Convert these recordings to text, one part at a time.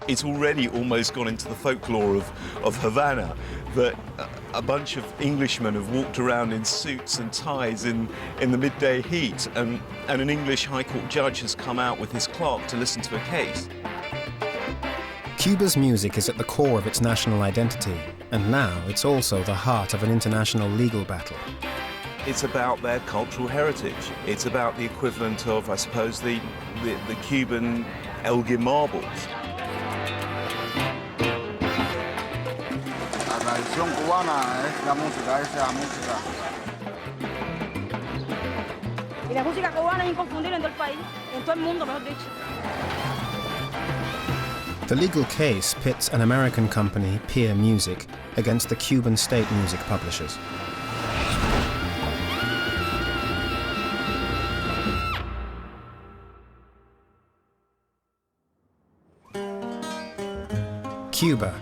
it's already almost gone into the folklore of Havana that a bunch of Englishmen have walked around in suits and ties in the midday heat, and an English High Court judge has come out with his clerk to listen to a case. Cuba's music is at the core of its national identity, and now it's also the heart of an international legal battle. It's about their cultural heritage. It's about the equivalent of, I suppose, the Cuban Elgin marbles. La tradición cubana es la música, esa es la música. Y la música cubana es inconfundible en todo el país, en todo el mundo, mejor dicho. The legal case pits an American company, Peer Music, against the Cuban state music publishers. Cuba,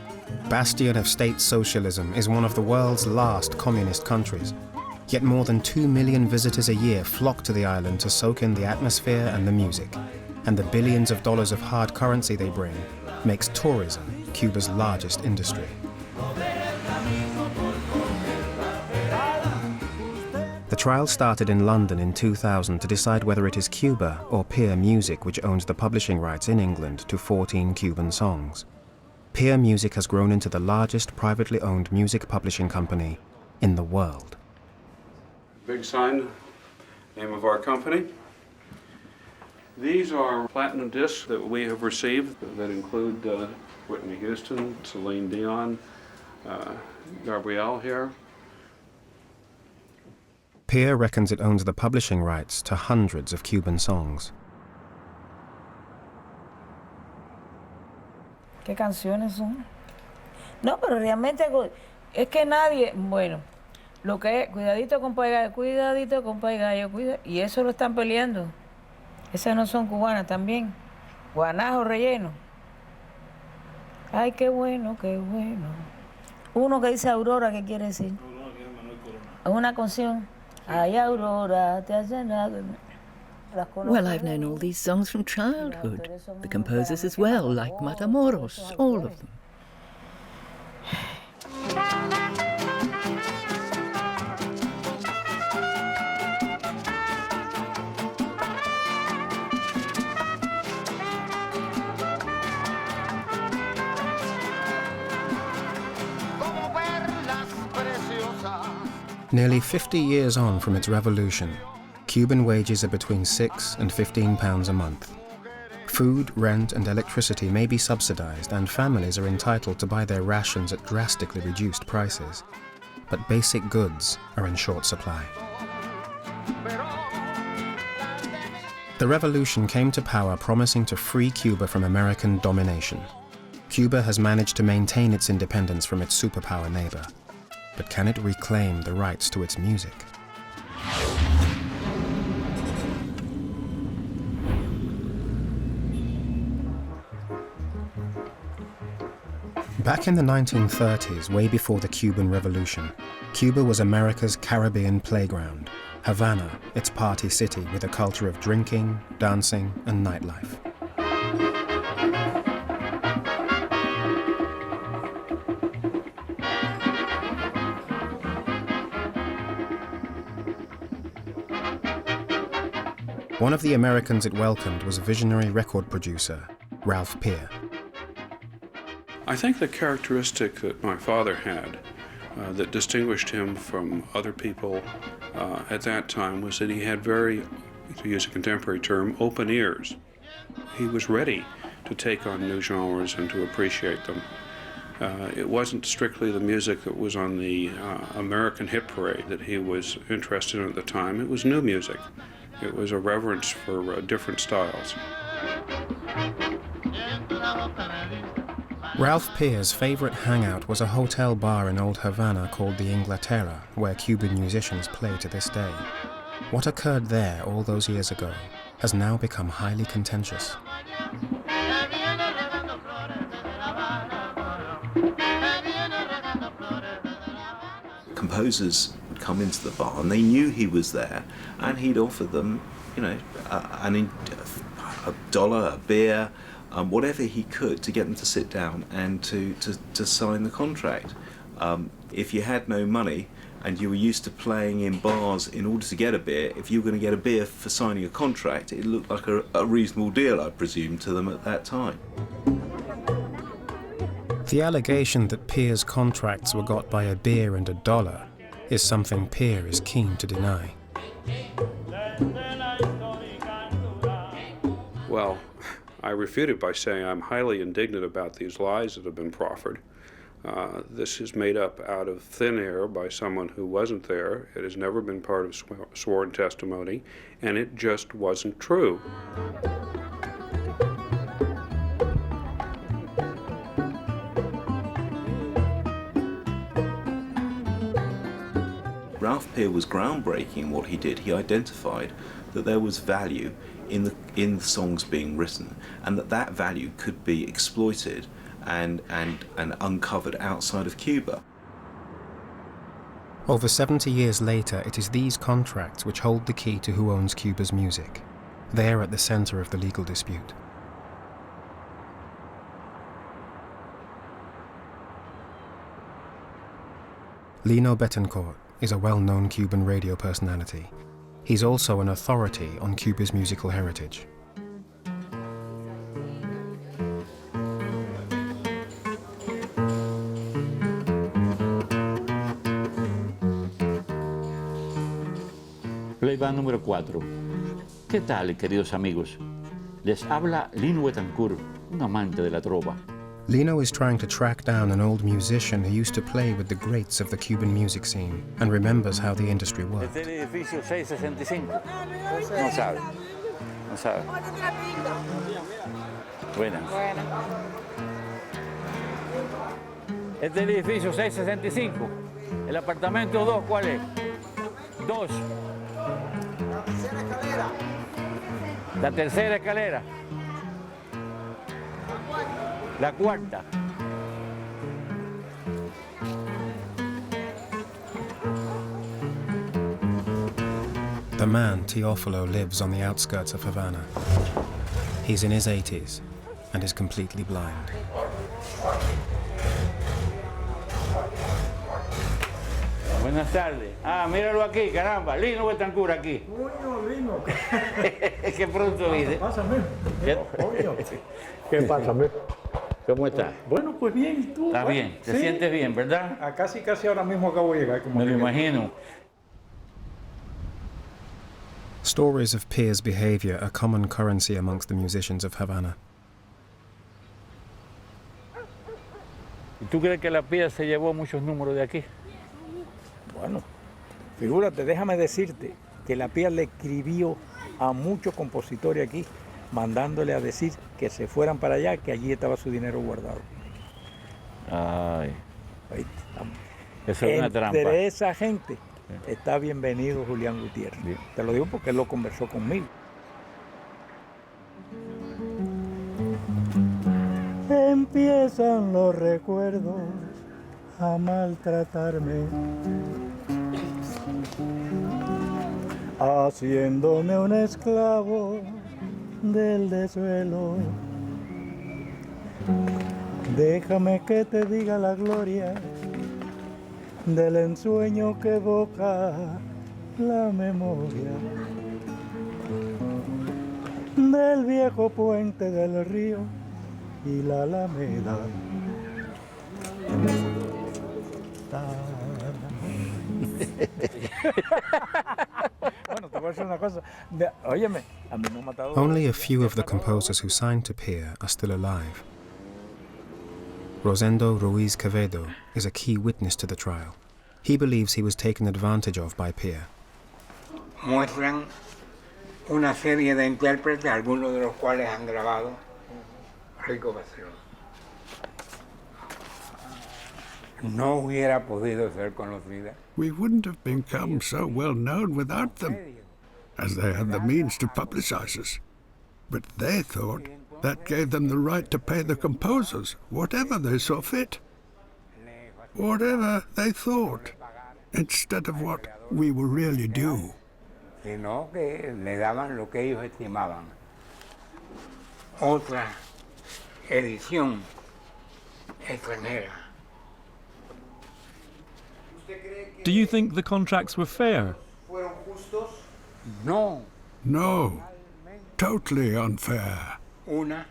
bastion of state socialism, is one of the world's last communist countries. Yet more than 2 million visitors a year flock to the island to soak in the atmosphere and the music. And the billions of dollars of hard currency they bring makes tourism Cuba's largest industry. The trial started in London in 2000 to decide whether it is Cuba or Peer Music which owns the publishing rights in England to 14 Cuban songs. Peer Music has grown into the largest privately owned music publishing company in the world. Big sign, name of our company. These are platinum discs that we have received that include Whitney Houston, Celine Dion, Gabrielle here. Peer reckons it owns the publishing rights to hundreds of Cuban songs. ¿Qué canciones son? No, pero realmente es que nadie, bueno, lo que es cuidadito compa y gallo, cuida, y eso lo están peleando. Esas no son cubanas también. Guanajo relleno. Ay, qué bueno, qué bueno. Uno que dice Aurora, ¿qué quiere decir? Es una canción. Ay, Aurora, te has llenado. Well, I've known all these songs from childhood. The composers as well, like Matamoros, all of them. Nearly 50 years on from its revolution, Cuban wages are between £6 and £15 a month. Food, rent and electricity may be subsidized, and families are entitled to buy their rations at drastically reduced prices. But basic goods are in short supply. The revolution came to power promising to free Cuba from American domination. Cuba has managed to maintain its independence from its superpower neighbor. But can it reclaim the rights to its music? Back in the 1930s, way before the Cuban Revolution, Cuba was America's Caribbean playground, Havana, its party city with a culture of drinking, dancing, and nightlife. One of the Americans it welcomed was visionary record producer Ralph Peer. I think the characteristic that my father had that distinguished him from other people at that time was that he had very, to use a contemporary term, open ears. He was ready to take on new genres and to appreciate them. It wasn't strictly the music that was on the American hit parade that he was interested in at the time. It was new music. It was a reverence for different styles. Ralph Peer's favorite hangout was a hotel bar in Old Havana called the Inglaterra, where Cuban musicians play to this day. What occurred there all those years ago has now become highly contentious. Composers would come into the bar and they knew he was there, and he'd offer them, you know, $1, a beer, whatever he could to get them to sit down and to sign the contract. If you had no money and you were used to playing in bars in order to get a beer, if you were going to get a beer for signing a contract, it looked like a reasonable deal, I presume, to them at that time. The allegation that Peer's contracts were got by a beer and $1 is something Peer is keen to deny. Well, I refute it by saying I'm highly indignant about these lies that have been proffered. This is made up out of thin air by someone who wasn't there. It has never been part of sworn testimony, and it just wasn't true. Ralph Peer was groundbreaking in what he did. He identified that there was value in the songs being written, and that value could be exploited and uncovered outside of Cuba. Over 70 years later, it is these contracts which hold the key to who owns Cuba's music. They're at the center of the legal dispute. Lino Betancourt is a well-known Cuban radio personality. He's also an authority on Cuba's musical heritage. Playback número 4. ¿Qué tal, queridos amigos? Les habla Lino Betancourt, un amante de la trova. Lino is trying to track down an old musician who used to play with the greats of the Cuban music scene and remembers how the industry worked. Este es el edificio 665. No sabe. No sabe. Buenas. Este es el edificio 665. El apartamento 2, ¿cuál es? 2. La tercera escalera. La cuarta. The man, Teofilo, lives on the outskirts of Havana. He's in his 80s and is completely blind. Buenas tardes. Míralo aquí, caramba. Lino Betancourt aquí. Lino. Qué pronto vine. Pásame. ¿Qué pasa, ¿Cómo estás? Bueno, pues bien, ¿y tú? Está bien, te sientes bien, ¿verdad? Casi ahora mismo acabo de llegar. Me lo imagino. Stories of Peer's behavior are common currency amongst the musicians of Havana. ¿Y tú crees que la Pía se llevó muchos números de aquí? Bueno, figúrate, déjame decirte que la Pía le escribió a muchos compositores aquí, mandándole a decir que se fueran para allá, que allí estaba su dinero guardado. Ay. Eso es una trampa. Entre esa gente está bienvenido Julián Gutiérrez. Bien. Te lo digo porque él lo conversó conmigo. Empiezan los recuerdos a maltratarme, haciéndome un esclavo del desvelo. Déjame que te diga la gloria del ensueño que evoca la memoria, del viejo puente del río y la alameda. Bueno, te voy a decir una cosa. Óyeme, a mí me han matado. Only a few of the composers who signed to Peer are still alive. Rosendo Ruiz Quevedo is a key witness to the trial. He believes he was taken advantage of by Peer. Muestran una serie de intérpretes, algunos de los cuales han grabado Rico Paseo. No hubiera podido ser conocida. We wouldn't have become so well known without them, as they had the means to publicize us. But they thought that gave them the right to pay the composers whatever they saw fit, whatever they thought, instead of what we were really due. Sino que le daban lo que ellos estimaban. Otra edición extranjera. Do you think the contracts were fair? No. No. Totally unfair. Una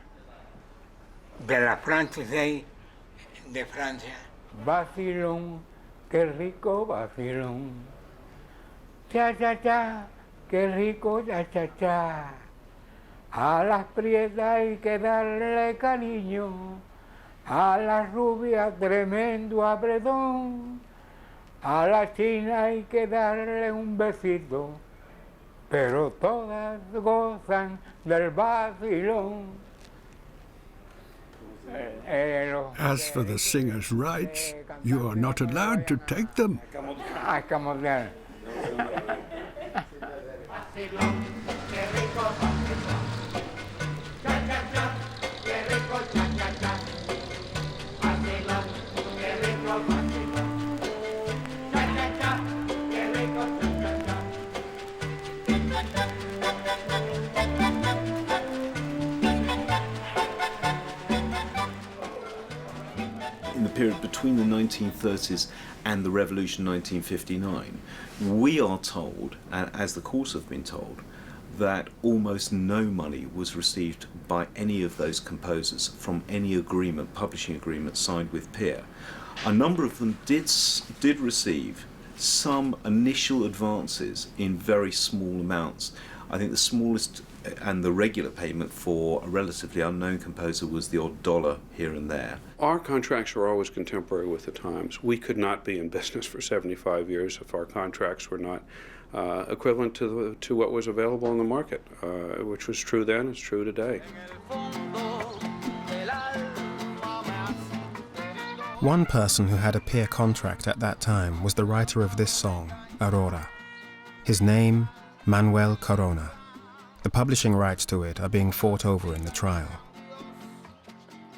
de la francesa de Francia. Vacilón, qué rico vacilón. Cha cha cha, qué rico cha cha cha. A las prietas hay que darle cariño. A la rubia tremendo apretón. A la china hay que darle un besito. Pero todas gozan del vacilón. As for the singer's rights, you are not allowed to take them. A camotrear. In the period between the 1930s and the Revolution 1959, we are told, and as the courts have been told, that almost no money was received by any of those composers from any agreement, publishing agreement signed with Peer. A number of them did receive some initial advances in very small amounts. I think the smallest and the regular payment for a relatively unknown composer was the odd $1 here and there. Our contracts were always contemporary with the times. We could not be in business for 75 years if our contracts were not equivalent to what was available in the market, which was true then, it's true today. One person who had a Peer contract at that time was the writer of this song, Aurora. His name, Manuel Corona. The publishing rights to it are being fought over in the trial.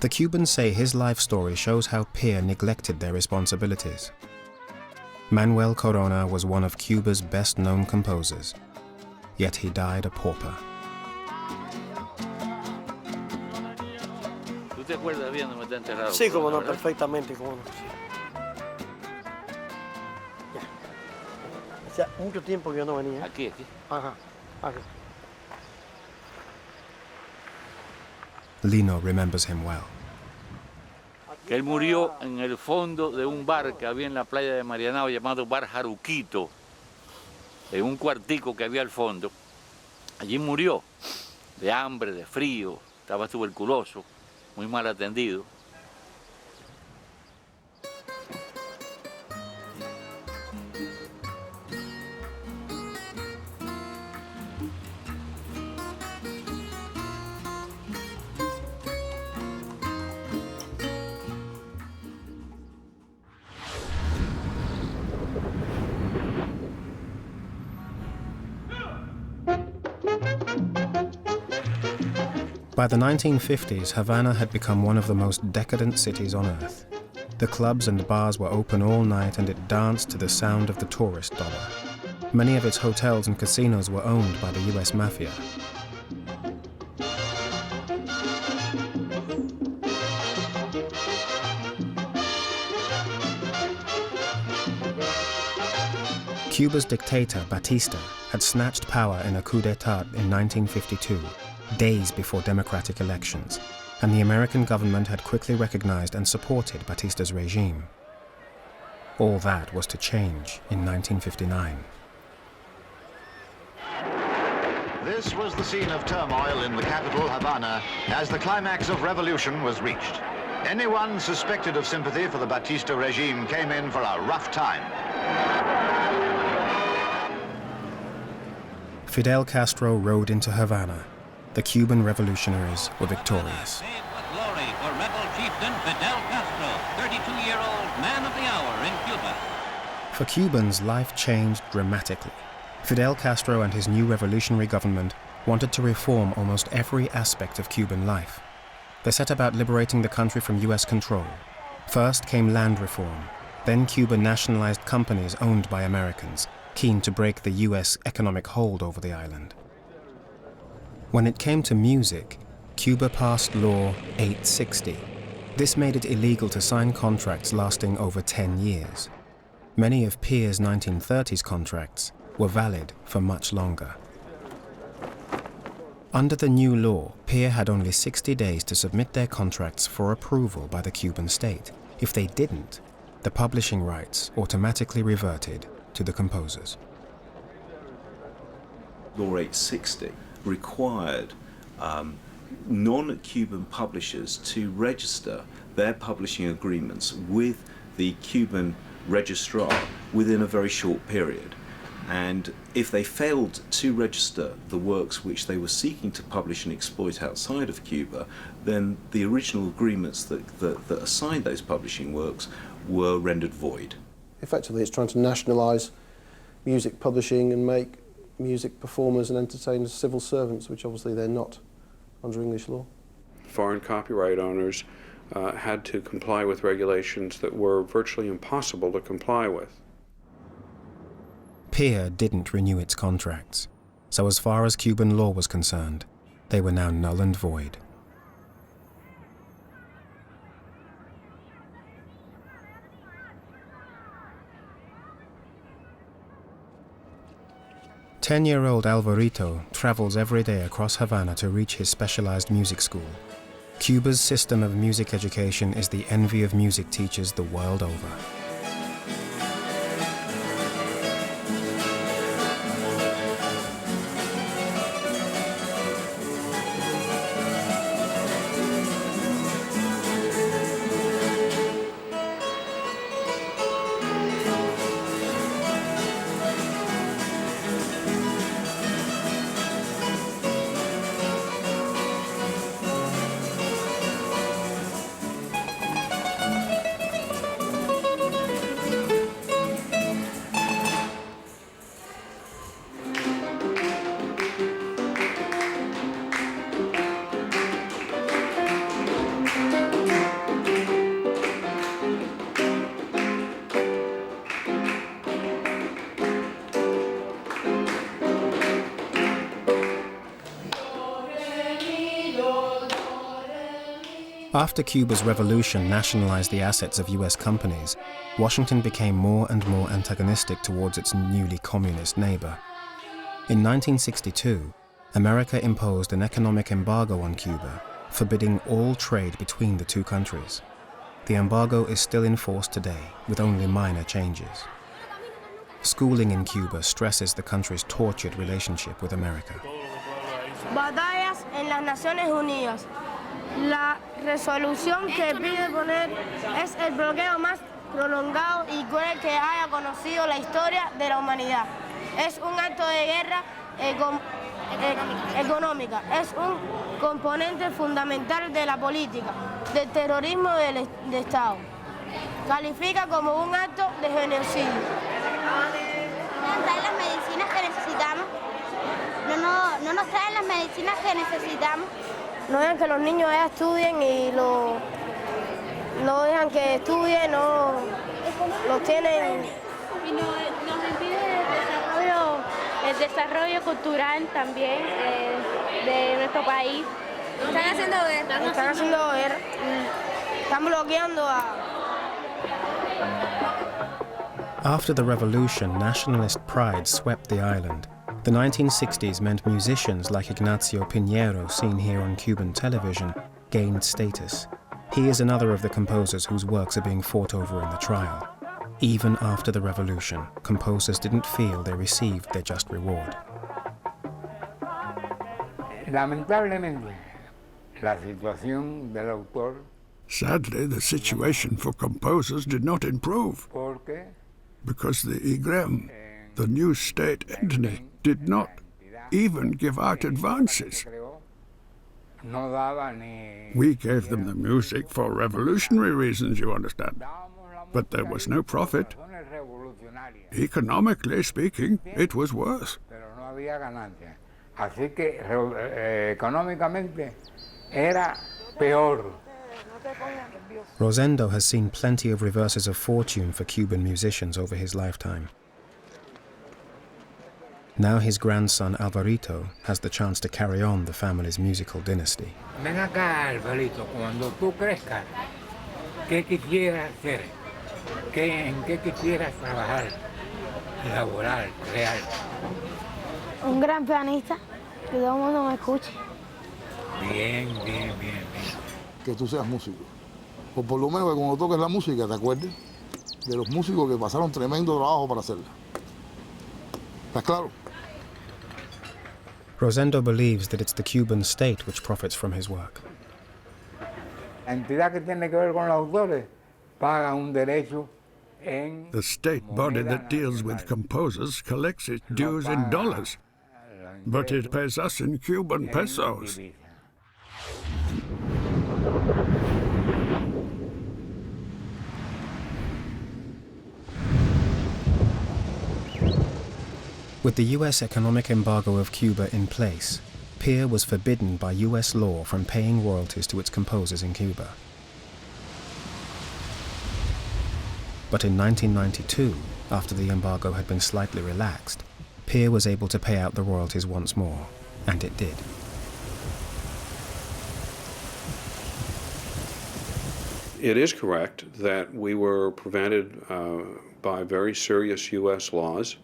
The Cubans say his life story shows how Peer neglected their responsibilities. Manuel Corona was one of Cuba's best-known composers, yet he died a pauper. Sí, como no, perfectamente, como no. Ya. Hacía mucho tiempo que yo no venía. Aquí. Ajá, aquí. Lino remembers him well. Que él murió en el fondo de un bar que había en la playa de Marianao llamado Bar Jaruquito, en un cuartico que había al fondo. Allí murió de hambre, de frío, estaba tuberculoso, muy mal atendido. By the 1950s, Havana had become one of the most decadent cities on earth. The clubs and bars were open all night and it danced to the sound of the tourist dollar. Many of its hotels and casinos were owned by the US Mafia. Cuba's dictator, Batista, had snatched power in a coup d'etat in 1952. Days before democratic elections, and the American government had quickly recognized and supported Batista's regime. All that was to change in 1959. This was the scene of turmoil in the capital, Havana, as the climax of revolution was reached. Anyone suspected of sympathy for the Batista regime came in for a rough time. Fidel Castro rode into Havana. The Cuban revolutionaries were victorious. Glory for rebel chieftain Fidel Castro, 32-year-old man of the hour in Cuba. For Cubans, life changed dramatically. Fidel Castro and his new revolutionary government wanted to reform almost every aspect of Cuban life. They set about liberating the country from US control. First came land reform. Then Cuba nationalized companies owned by Americans, keen to break the US economic hold over the island. When it came to music, Cuba passed Law 860. This made it illegal to sign contracts lasting over 10 years. Many of Pierre's 1930s contracts were valid for much longer. Under the new law, Pierre had only 60 days to submit their contracts for approval by the Cuban state. If they didn't, the publishing rights automatically reverted to the composers. Law 860 required non-Cuban publishers to register their publishing agreements with the Cuban registrar within a very short period. And if they failed to register the works which they were seeking to publish and exploit outside of Cuba, then the original agreements that assigned those publishing works were rendered void. Effectively, it's trying to nationalise music publishing and make music performers and entertainers civil servants, which obviously they're not under English law. Foreign copyright owners had to comply with regulations that were virtually impossible to comply with. Pierre didn't renew its contracts, so as far as Cuban law was concerned, they were now null and void. Ten-year-old Alvarito travels every day across Havana to reach his specialized music school. Cuba's system of music education is the envy of music teachers the world over. After Cuba's revolution nationalized the assets of US companies, Washington became more and more antagonistic towards its newly communist neighbor. In 1962, America imposed an economic embargo on Cuba, forbidding all trade between the two countries. The embargo is still in force today, with only minor changes. Schooling in Cuba stresses the country's tortured relationship with America. Batallas en las Naciones Unidas. La resolución que pide poner es el bloqueo más prolongado y cruel que haya conocido la historia de la humanidad. Es un acto de guerra económica. Es un componente fundamental de la política, del terrorismo de Estado. Califica como un acto de genocidio. ¿No traen las medicinas que necesitamos? No nos traen las medicinas que necesitamos. No dejan que los niños estudien y no dejan que estudien, no los tienen. Y nos impide el desarrollo cultural también de nuestro país. Están haciendo guerra. Están bloqueando a... After the revolution, nationalist pride swept the island. The 1960s meant musicians like Ignacio Piñero, seen here on Cuban television, gained status. He is another of the composers whose works are being fought over in the trial. Even after the revolution, composers didn't feel they received their just reward. Lamentablemente, la situación del autor. Sadly, the situation for composers did not improve. ¿Por qué? Because the IGREM, the new state entity, did not even give out advances. We gave them the music for revolutionary reasons, you understand. But there was no profit. Economically speaking, it was worse. Así que económicamente era peor. Rosendo has seen plenty of reverses of fortune for Cuban musicians over his lifetime. Now his grandson Alvarito has the chance to carry on the family's musical dynasty. Ven acá, Alvarito, cuando tú crezcas, ¿qué quisieras ser? ¿En qué quisieras trabajar, laborar, crear? Un gran pianista, que todo el mundo me escuche. Bien. Que tú seas músico. O por lo menos que cuando toques la música te acuerdes de los músicos que pasaron tremendo trabajo para hacerla. ¿Estás claro? Rosendo believes that it's the Cuban state which profits from his work. La entidad que tiene que ver con los autores paga un derecho en... The state body that deals with composers collects its dues in dollars, but it pays us in Cuban pesos. With the US economic embargo of Cuba in place, Peer was forbidden by US law from paying royalties to its composers in Cuba. But in 1992, after the embargo had been slightly relaxed, Peer was able to pay out the royalties once more, and it did. It is correct that we were prevented by very serious U.S. laws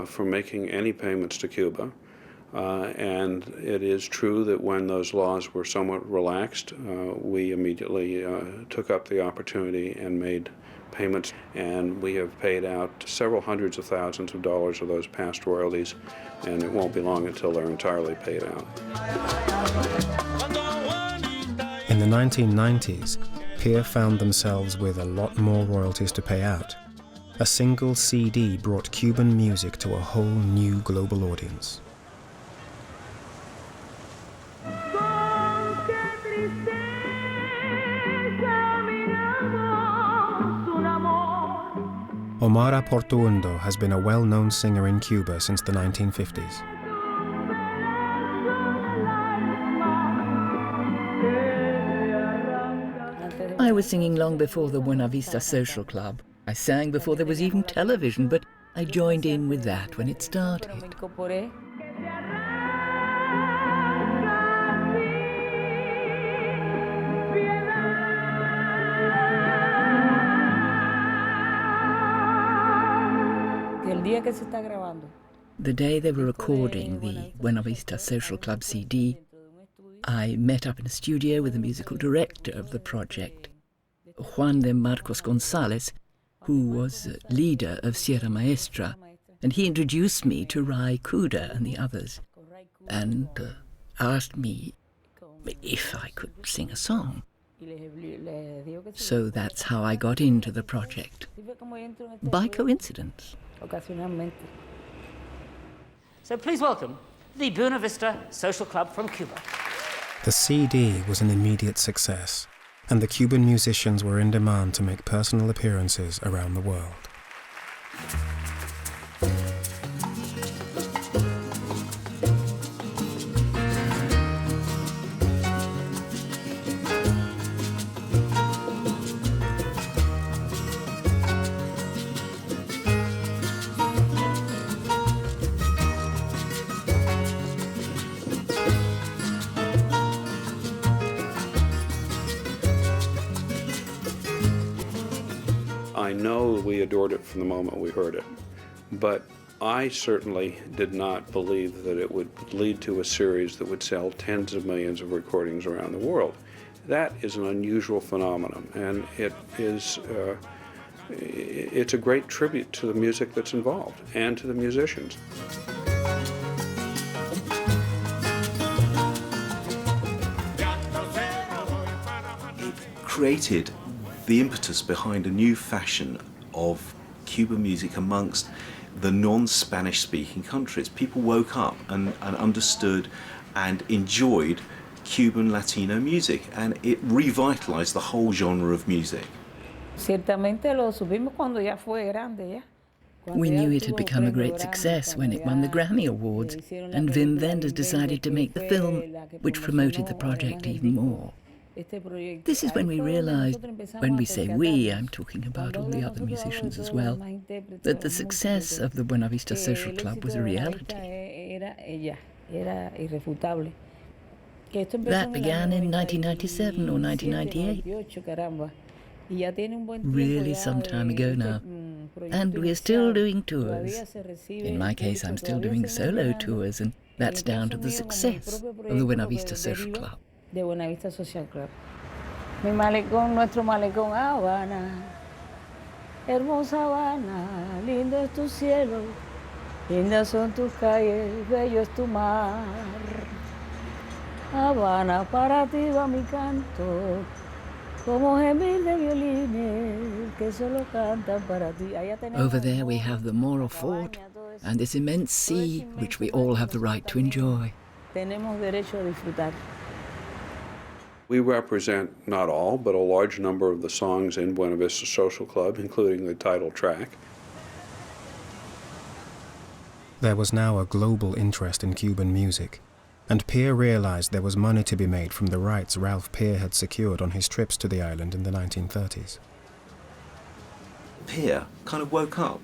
from making any payments to Cuba. And it is true that when those laws were somewhat relaxed, we immediately took up the opportunity and made payments, and we have paid out several hundreds of thousands of dollars of those past royalties, and it won't be long until they're entirely paid out. In the 1990s, Peer found themselves with a lot more royalties to pay out. A single CD brought Cuban music to a whole new global audience. Omar Portuondo has been a well-known singer in Cuba since the 1950s. I was singing long before the Buena Vista Social Club. I sang before there was even television, but I joined in with that when it started. The day they were recording the Buena Vista Social Club CD, I met up in a studio with the musical director of the project, Juan de Marcos Gonzalez, who was leader of Sierra Maestra, and he introduced me to Rai Kuda and the others, and asked me if I could sing a song. So that's how I got into the project, by coincidence. So please welcome the Buena Vista Social Club from Cuba. The CD was an immediate success, and the Cuban musicians were in demand to make personal appearances around the world. I know we adored it from the moment we heard it, but I certainly did not believe that it would lead to a series that would sell tens of millions of recordings around the world. That is an unusual phenomenon, and it's a great tribute to the music that's involved and to the musicians. It created the impetus behind a new fashion of Cuban music amongst the non-Spanish speaking countries. People woke up and understood and enjoyed Cuban Latino music, and it revitalized the whole genre of music. We knew it had become a great success when it won the Grammy Awards, and Wim Wenders decided to make the film, which promoted the project even more. This is when we realized, when we say we, I'm talking about all the other musicians as well, that the success of the Buena Vista Social Club was a reality. That began in 1997 or 1998. Really some time ago now. And we're still doing tours. In my case, I'm still doing solo tours, and that's down to the success of the Buena Vista Social Club. De Buena Vista Social Club. Mi malecón, nuestro malecón, Habana. Hermosa Habana, lindo es tu cielo, lindas son tus calles, bello es tu mar. Habana, para ti va mi canto, como gemir de violines que solo cantan para ti. Over there we have the Moro Fort and this immense sea, which we all have the right to enjoy. Tenemos derecho a disfrutar. We represent not all, but a large number of the songs in Buena Vista Social Club, including the title track. There was now a global interest in Cuban music, and Peer realized there was money to be made from the rights Ralph Peer had secured on his trips to the island in the 1930s. Peer kind of woke up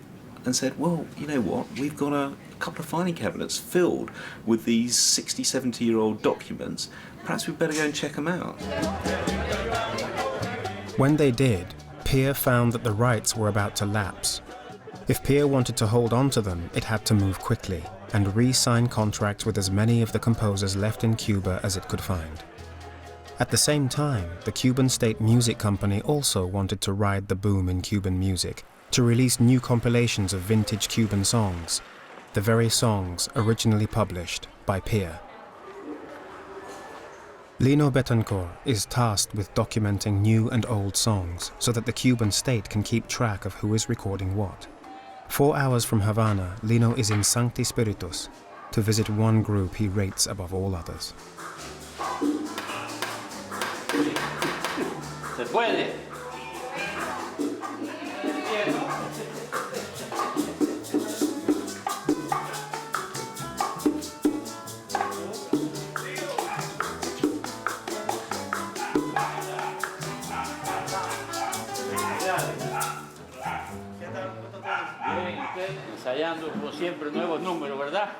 and said, well, you know what, we've got a couple of filing cabinets filled with these 60, 70-year-old documents. Perhaps we'd better go and check them out. When they did, Peer found that the rights were about to lapse. If Peer wanted to hold on to them, it had to move quickly and re-sign contracts with as many of the composers left in Cuba as it could find. At the same time, the Cuban State Music Company also wanted to ride the boom in Cuban music, to release new compilations of vintage Cuban songs, the very songs originally published by Peer. Lino Betancourt is tasked with documenting new and old songs so that the Cuban state can keep track of who is recording what. 4 hours from Havana, Lino is in Sancti Spiritus to visit one group he rates above all others. Se puede. Ensayando como siempre nuevos números, ¿verdad?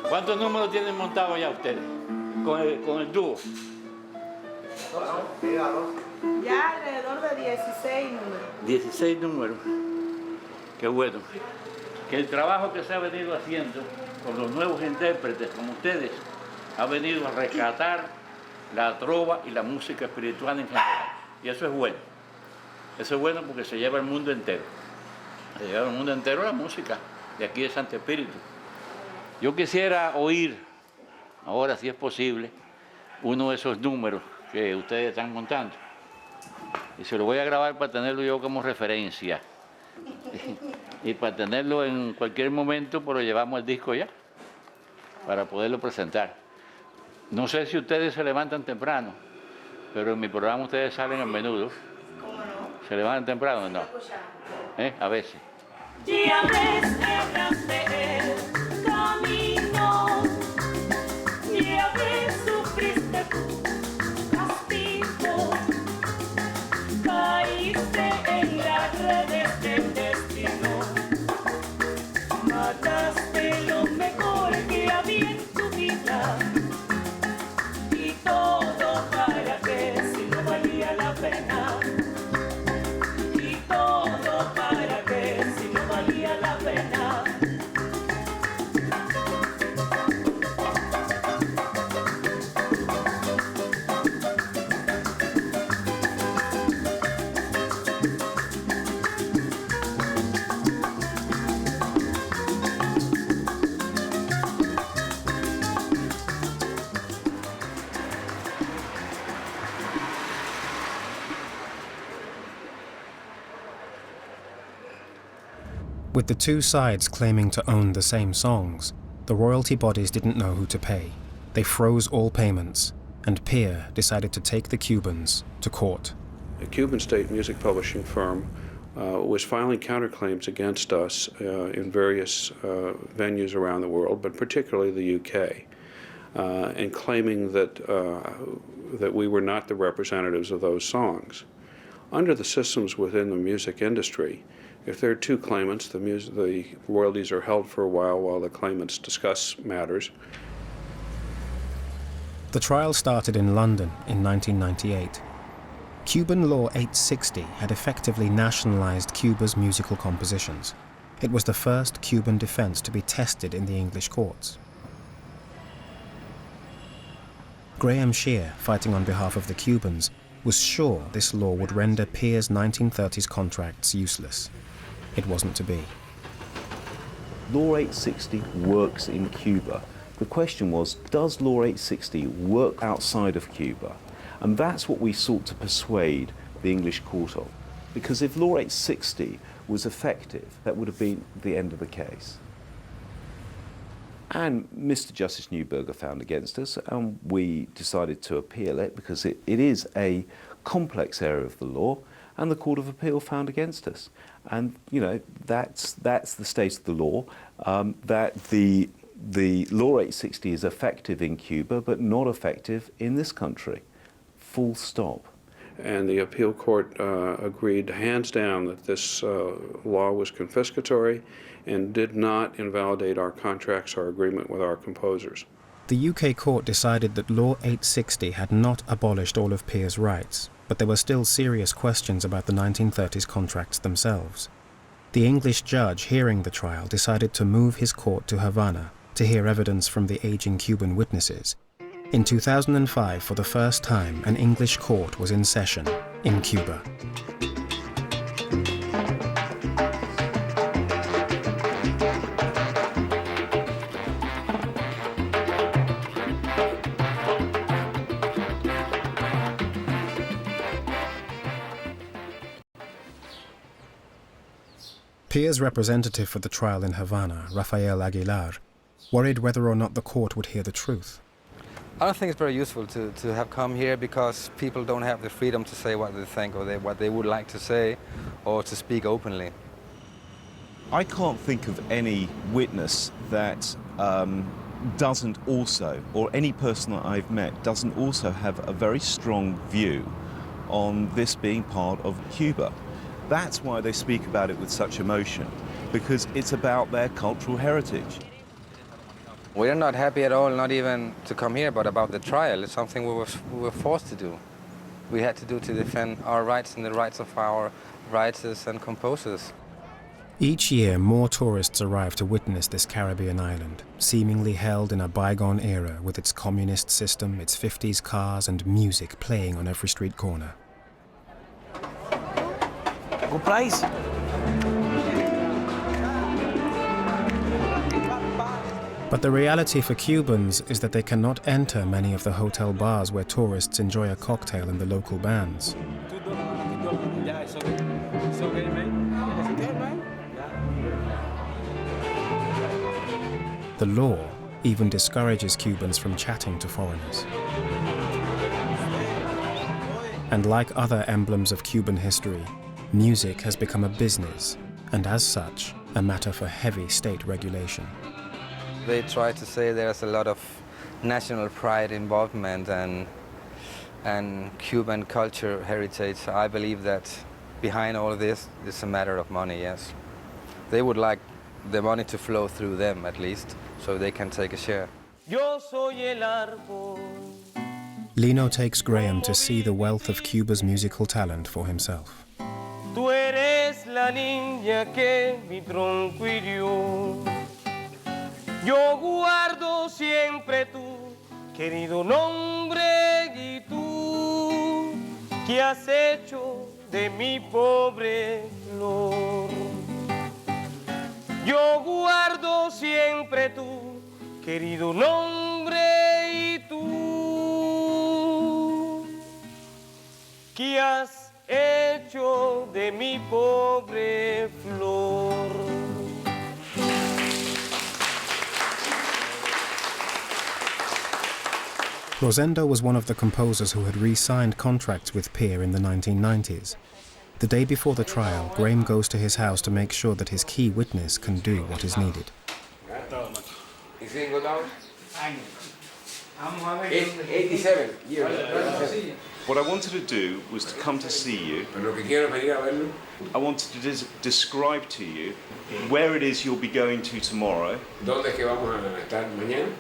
¿Cuántos números tienen montados ya ustedes con el dúo? Ya alrededor de 16 números. 16 números. Qué bueno. Que el trabajo que se ha venido haciendo con los nuevos intérpretes como ustedes ha venido a rescatar la trova y la música espiritual en general. Y eso es bueno. Eso es bueno porque se lleva al mundo entero. Se lleva al mundo entero la música de aquí de Santo Espíritu. Yo quisiera oír, ahora si es posible, uno de esos números que ustedes están montando. Y se lo voy a grabar para tenerlo yo como referencia. Y para tenerlo en cualquier momento, pues lo llevamos el disco ya, para poderlo presentar. No sé si ustedes se levantan temprano, pero en mi programa ustedes salen a menudo. ¿Se levantan temprano o no? A veces. Ya ves el camino, ya ves sufriste tu castigo, caíste en las redes del destino, mataste lo mejor que había en tu vida, y todo para que si no valía la pena. Para que si no valía la pena. With the two sides claiming to own the same songs, the royalty bodies didn't know who to pay. They froze all payments, and Peer decided to take the Cubans to court. The Cuban State Music Publishing firm was filing counterclaims against us in various venues around the world, but particularly the UK, and claiming that that we were not the representatives of those songs. Under the systems within the music industry, if there are two claimants, the royalties are held for a while the claimants discuss matters. The trial started in London in 1998. Cuban Law 860 had effectively nationalized Cuba's musical compositions. It was the first Cuban defense to be tested in the English courts. Graham Shear, fighting on behalf of the Cubans, was sure this law would render Peer's 1930s contracts useless. It wasn't to be. Law 860 works in Cuba. The question was, does Law 860 work outside of Cuba? And that's what we sought to persuade the English court of. Because if Law 860 was effective, that would have been the end of the case. And Mr. Justice Neuberger found against us, and we decided to appeal it because it is a complex area of the law, and the Court of Appeal found against us. And, you know, that's the state of the law, that the Law 860 is effective in Cuba, but not effective in this country. Full stop. And the appeal court agreed hands down that this law was confiscatory and did not invalidate our contracts or agreement with our composers. The UK court decided that Law 860 had not abolished all of Peer's rights, but there were still serious questions about the 1930s contracts themselves. The English judge hearing the trial decided to move his court to Havana to hear evidence from the aging Cuban witnesses. In 2005, for the first time, an English court was in session in Cuba. Peer's representative for the trial in Havana, Rafael Aguilar, worried whether or not the court would hear the truth. I don't think it's very useful to have come here because people don't have the freedom to say what they think or what they would like to say or to speak openly. I can't think of any witness that doesn't also, or any person that I've met, doesn't also have a very strong view on this being part of Cuba. That's why they speak about it with such emotion, because it's about their cultural heritage. We're not happy at all, not even to come here, but about the trial. It's something we were forced to do. We had to do to defend our rights and the rights of our writers and composers. Each year, more tourists arrive to witness this Caribbean island, seemingly held in a bygone era with its communist system, its 50s cars, and music playing on every street corner. Good place. But the reality for Cubans is that they cannot enter many of the hotel bars where tourists enjoy a cocktail in the local bands. The law even discourages Cubans from chatting to foreigners. And like other emblems of Cuban history, music has become a business, and as such, a matter for heavy state regulation. They try to say there's a lot of national pride involvement and Cuban culture heritage. I believe that behind all of this is a matter of money, yes. They would like the money to flow through them at least, so they can take a share. Lino takes Graham to see the wealth of Cuba's musical talent for himself. Tú eres la niña que mi tronco hirió. Yo guardo siempre tu querido nombre y tú que has hecho de mi pobre flor. Yo guardo siempre tu querido nombre y tú que has hecho de mi pobre flor. Rosendo was one of the composers who had re-signed contracts with Peer in the 1990s. The day before the trial, Graham goes to his house to make sure that his key witness can do what is needed. 87 years. What I wanted to do was to come to see you. I wanted to describe to you where it is you'll be going to tomorrow. ¿Dónde es que vamos a estar mañana?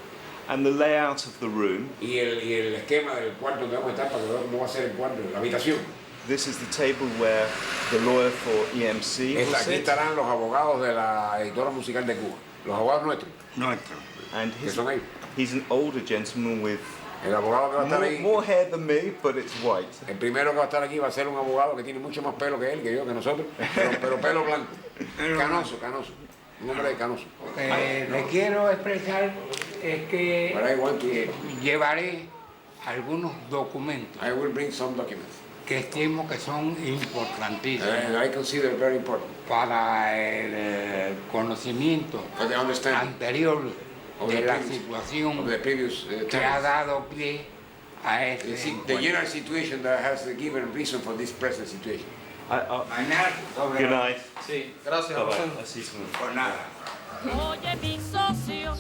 And the layout of the room. Y el esquema del cuarto donde vamos a estar para que cómo va a ser el cuarto, la habitación. This is the table where the lawyer for EMC will Aquí sit. estarán los abogados de la editora musical de Cuba, los abogados nuestros. And he's an older gentleman with El abogado que va a estar ahí, more hair than me, but it's white. el primero que va a estar aquí va a ser un abogado que tiene mucho más pelo que él, que yo, que nosotros, pero pelo blanco, canoso, un hombre canoso. Le quiero expresar es que llevaré algunos documentos. I will bring some documents. Que estimo que son importantísimos. I consider very important. Para el conocimiento anterior de la situación que ha dado pie a este. The general situation that has given reason for this present situation. Good night. Sí, gracias. Por nada. Oye, mi socio,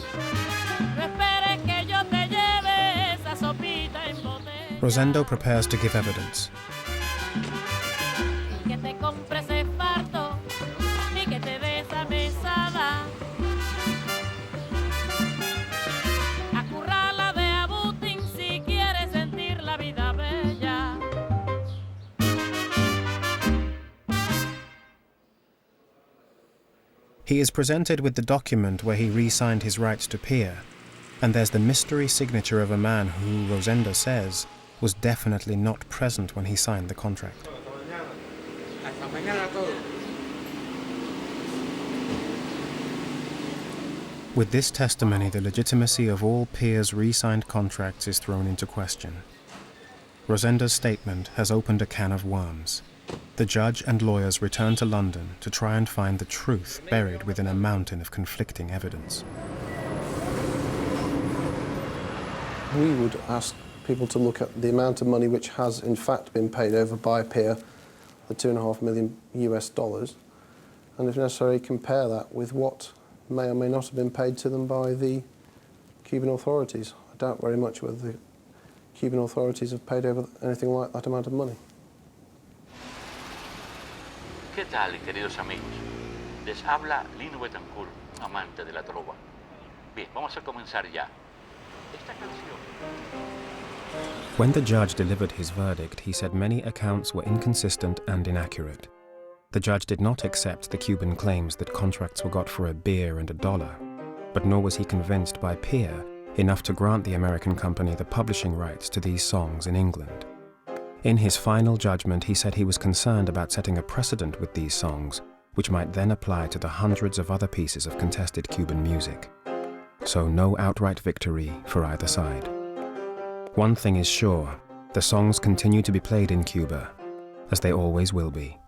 no esperes que yo te lleve esa sopita en botella. Rosendo prepares to give evidence. Que te compres ese fardo y que te des esa mesada. Acurrala de abutín si quieres sentir la vida bella. He is presented with the document where he re-signed his rights to peer, and there's the mystery signature of a man who, Rosendo says, was definitely not present when he signed the contract. With this testimony, the legitimacy of all peers' re-signed contracts is thrown into question. Rosendo's statement has opened a can of worms. The judge and lawyers return to London to try and find the truth buried within a mountain of conflicting evidence. We would ask people to look at the amount of money which has in fact been paid over by peer, the $2.5 million US, and if necessary compare that with what may or may not have been paid to them by the Cuban authorities. I doubt very much whether the Cuban authorities have paid over anything like that amount of money. ¿Qué tal, queridos amigos? Les habla Lino Betancourt, amante de la trova. Bien, vamos a comenzar ya. Esta canción. When the judge delivered his verdict, he said many accounts were inconsistent and inaccurate. The judge did not accept the Cuban claims that contracts were got for a beer and $1, but nor was he convinced by peer enough to grant the American company the publishing rights to these songs in England. In his final judgment, he said he was concerned about setting a precedent with these songs, which might then apply to the hundreds of other pieces of contested Cuban music. So no outright victory for either side. One thing is sure, the songs continue to be played in Cuba, as they always will be.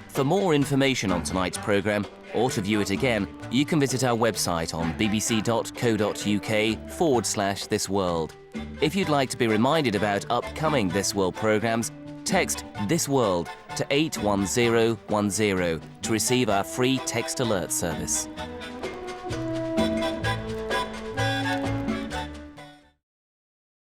For more information on tonight's programme, or to view it again, you can visit our website on bbc.co.uk/thisworld. If you'd like to be reminded about upcoming This World programmes, text This World to 81010 to receive our free text alert service.